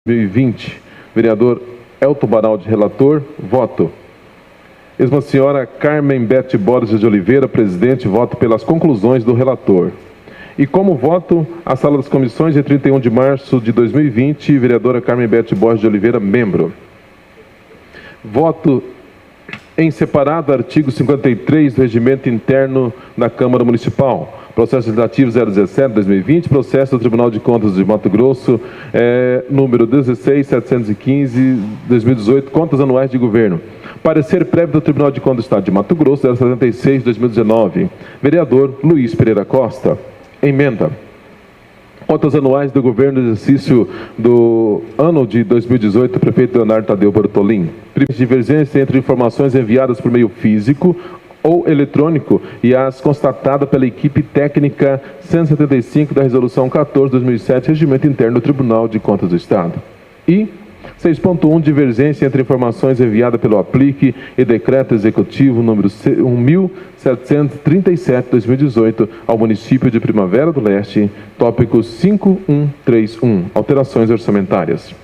2020. Vereador Elton Baraldi, relator. Voto. Esma senhora Carmen Bete Borges de Oliveira, presidente, voto pelas conclusões do relator. E como voto, a sala das comissões de 31 de março de 2020, vereadora Carmen Bete Borges de Oliveira, membro. Voto em separado, artigo 53 do Regimento Interno da Câmara Municipal. Processo legislativo 017/2020, processo do Tribunal de Contas de Mato Grosso, número 16.715/2018, contas anuais de governo. Parecer prévio do Tribunal de Contas do Estado de Mato Grosso, 076/2019. Vereador Luiz Pereira Costa. Emenda. Contas anuais do governo do exercício do ano de 2018, prefeito Leonardo Tadeu Bortolin. Primeira divergência entre informações enviadas por meio físico ou eletrônico e as constatadas pela equipe técnica 175 da Resolução 14/2007, Regimento Interno do Tribunal de Contas do Estado. E 6.1, divergência entre informações enviadas pelo Aplique e Decreto Executivo número 1.737/2018 ao município de Primavera do Leste, tópico 5131, alterações orçamentárias.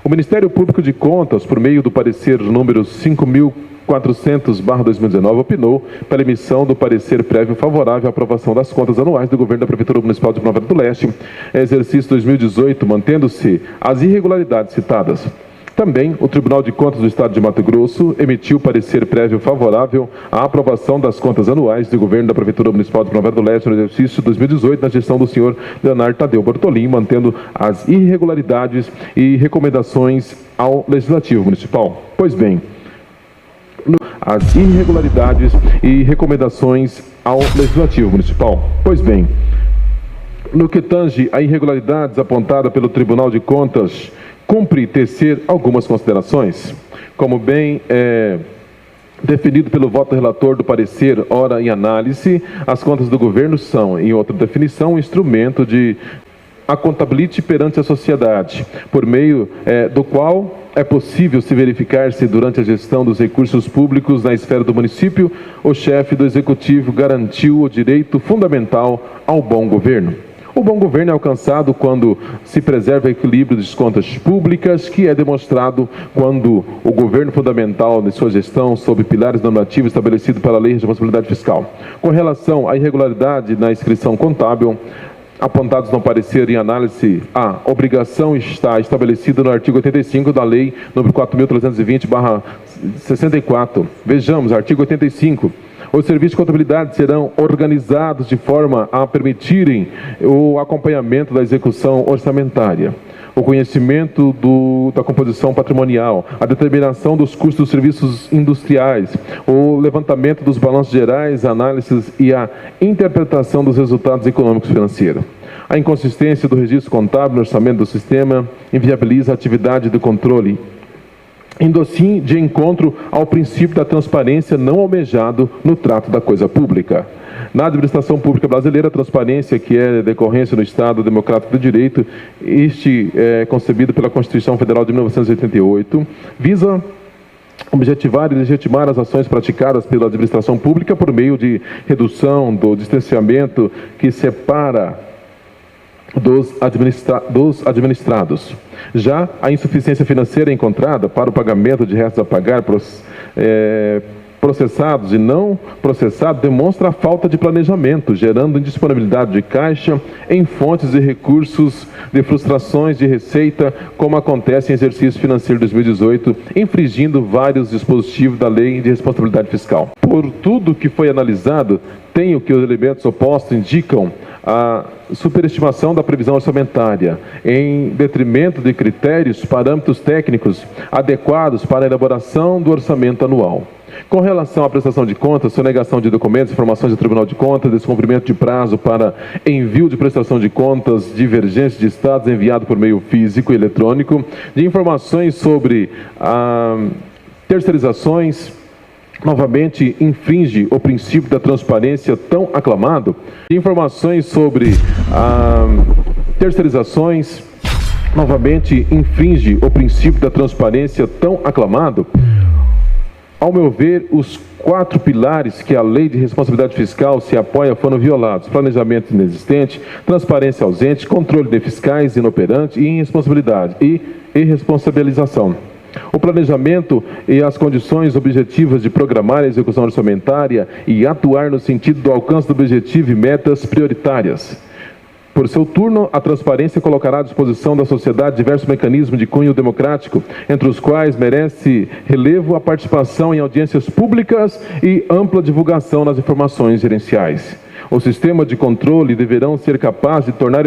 O Ministério Público de Contas, por meio do parecer número 5.400/2019, opinou pela emissão do parecer prévio favorável à aprovação das contas anuais do governo da Prefeitura Municipal de Primavera do Leste, exercício 2018, mantendo-se as irregularidades citadas. Também, o Tribunal de Contas do Estado de Mato Grosso emitiu parecer prévio favorável à aprovação das contas anuais do governo da Prefeitura Municipal de Primavera do Leste no exercício 2018, na gestão do senhor Leonardo Tadeu Bortolin, mantendo as irregularidades e recomendações ao Legislativo Municipal. Pois bem, as irregularidades e recomendações ao Legislativo Municipal. Pois bem, no que tange a irregularidades apontada pelo Tribunal de Contas, cumpre tecer algumas considerações. Como bem definido pelo voto relator do parecer, ora em análise, as contas do governo são, em outra definição, um instrumento de accountability perante a sociedade, por meio do qual é possível se verificar se, durante a gestão dos recursos públicos na esfera do município, o chefe do executivo garantiu o direito fundamental ao bom governo. O bom governo é alcançado quando se preserva o equilíbrio das contas públicas, que é demonstrado quando o governo fundamental de sua gestão sob pilares normativos estabelecidos pela Lei de Responsabilidade Fiscal. Com relação à irregularidade na inscrição contábil, apontados no parecer em análise, a obrigação está estabelecida no artigo 85 da Lei nº 4.320/64. Vejamos, artigo 85. Os serviços de contabilidade serão organizados de forma a permitirem o acompanhamento da execução orçamentária, o conhecimento da composição patrimonial, a determinação dos custos dos serviços industriais, o levantamento dos balanços gerais, análises e a interpretação dos resultados econômicos financeiros. A inconsistência do registro contábil no orçamento do sistema inviabiliza a atividade do controle, indo assim de encontro ao princípio da transparência não almejado no trato da coisa pública. Na administração pública brasileira, a transparência, que é decorrência no Estado Democrático do Direito, concebido pela Constituição Federal de 1988, visa objetivar e legitimar as ações praticadas pela administração pública por meio de redução do distanciamento que separa dos administrados. Já a insuficiência financeira encontrada para o pagamento de restos a pagar processados e não processados demonstra a falta de planejamento, gerando indisponibilidade de caixa em fontes de recursos, de frustrações de receita, como acontece em exercício financeiro 2018, infringindo vários dispositivos da Lei de Responsabilidade Fiscal. Por tudo que foi analisado, tenho que os elementos opostos indicam a superestimação da previsão orçamentária, em detrimento de critérios, parâmetros técnicos adequados para a elaboração do orçamento anual. Com relação à prestação de contas, sonegação de documentos, informações do Tribunal de Contas, descumprimento de prazo para envio de prestação de contas, divergência de estados enviado por meio físico e eletrônico, de informações sobre terceirizações, novamente infringe o princípio da transparência tão aclamado, de informações sobre terceirizações, novamente infringe o princípio da transparência tão aclamado. Ao meu ver, os 4 pilares que a Lei de Responsabilidade Fiscal se apoia foram violados: planejamento inexistente, transparência ausente, controle de fiscais inoperantes e irresponsabilidade e e responsabilização. O planejamento e as condições objetivas de programar a execução orçamentária e atuar no sentido do alcance do objetivo e metas prioritárias. Por seu turno, a transparência colocará à disposição da sociedade diversos mecanismos de cunho democrático, entre os quais merece relevo a participação em audiências públicas e ampla divulgação nas informações gerenciais. O sistema de controle deverão ser capaz de tornar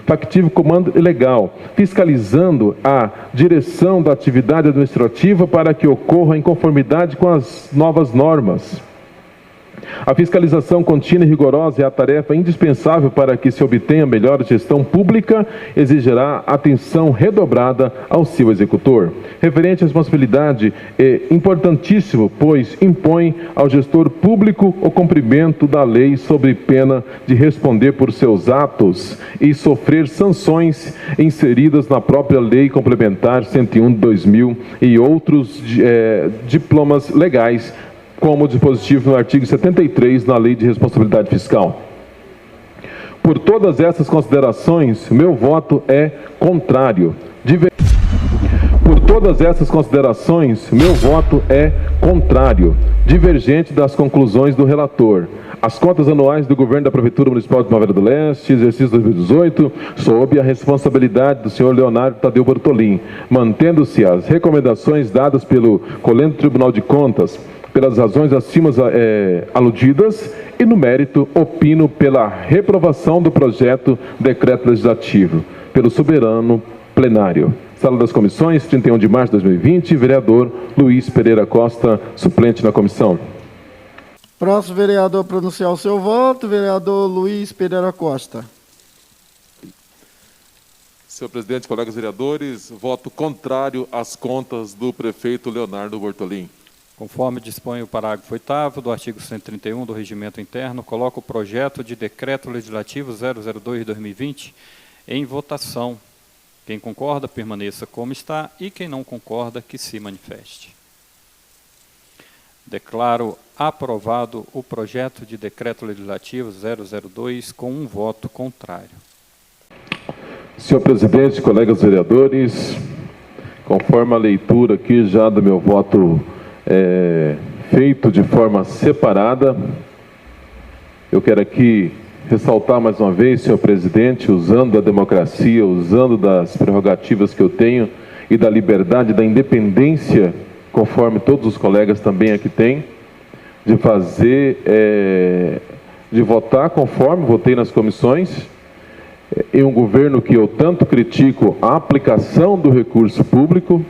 factível comando legal, fiscalizando a direção da atividade administrativa para que ocorra em conformidade com as novas normas. A fiscalização contínua e rigorosa é a tarefa indispensável para que se obtenha melhor gestão pública, exigirá atenção redobrada ao seu executor. Referente à responsabilidade é importantíssimo, pois impõe ao gestor público o cumprimento da lei sob pena de responder por seus atos e sofrer sanções inseridas na própria Lei Complementar 101 de 2000 e outros diplomas legais, como dispositivo no artigo 73 na Lei de Responsabilidade Fiscal. Por todas essas considerações, meu voto é contrário. Por todas essas considerações, meu voto é contrário, divergente das conclusões do relator. As contas anuais do governo da Prefeitura Municipal de Primavera do Leste, exercício 2018, sob a responsabilidade do senhor Leonardo Tadeu Bortolin, mantendo-se as recomendações dadas pelo Colégio do Tribunal de Contas, pelas razões acima aludidas e, no mérito, opino pela reprovação do projeto decreto legislativo, pelo soberano plenário. Sala das Comissões, 31 de março de 2020, vereador Luiz Pereira Costa, suplente na comissão. Próximo vereador a pronunciar o seu voto, vereador Luiz Pereira Costa. Senhor presidente, colegas vereadores, voto contrário às contas do prefeito Leonardo Bortolin. Conforme dispõe o parágrafo 8º do artigo 131 do Regimento Interno, coloco o projeto de Decreto Legislativo 002/2020 em votação. Quem concorda, permaneça como está, e quem não concorda, que se manifeste. Declaro aprovado o projeto de Decreto Legislativo 002 com um voto contrário. Senhor presidente, colegas vereadores, conforme a leitura aqui já do meu voto feito de forma separada, eu quero aqui ressaltar mais uma vez, senhor presidente, usando da democracia, usando das prerrogativas que eu tenho e da liberdade, da independência, conforme todos os colegas também aqui têm, de de votar conforme votei nas comissões, em um governo que eu tanto critico a aplicação do recurso público,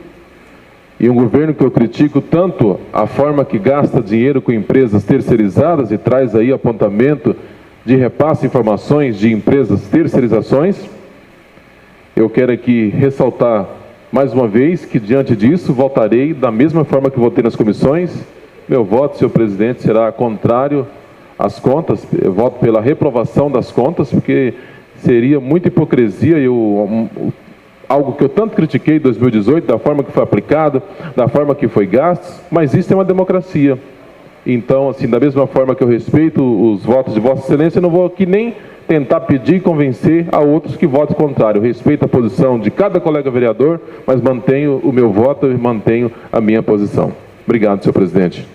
e um governo que eu critico tanto a forma que gasta dinheiro com empresas terceirizadas e traz aí apontamento de repasse de informações de empresas terceirizações. Eu quero aqui ressaltar mais uma vez que, diante disso, votarei da mesma forma que votei nas comissões. Meu voto, senhor presidente, será contrário às contas. Eu voto pela reprovação das contas, porque seria muita hipocrisia algo que eu tanto critiquei em 2018, da forma que foi aplicado, da forma que foi gasto, mas isso é uma democracia. Então, assim, da mesma forma que eu respeito os votos de Vossa Excelência, eu não vou aqui nem tentar pedir e convencer a outros que votem contrário. Eu respeito a posição de cada colega vereador, mas mantenho o meu voto e mantenho a minha posição. Obrigado, senhor presidente.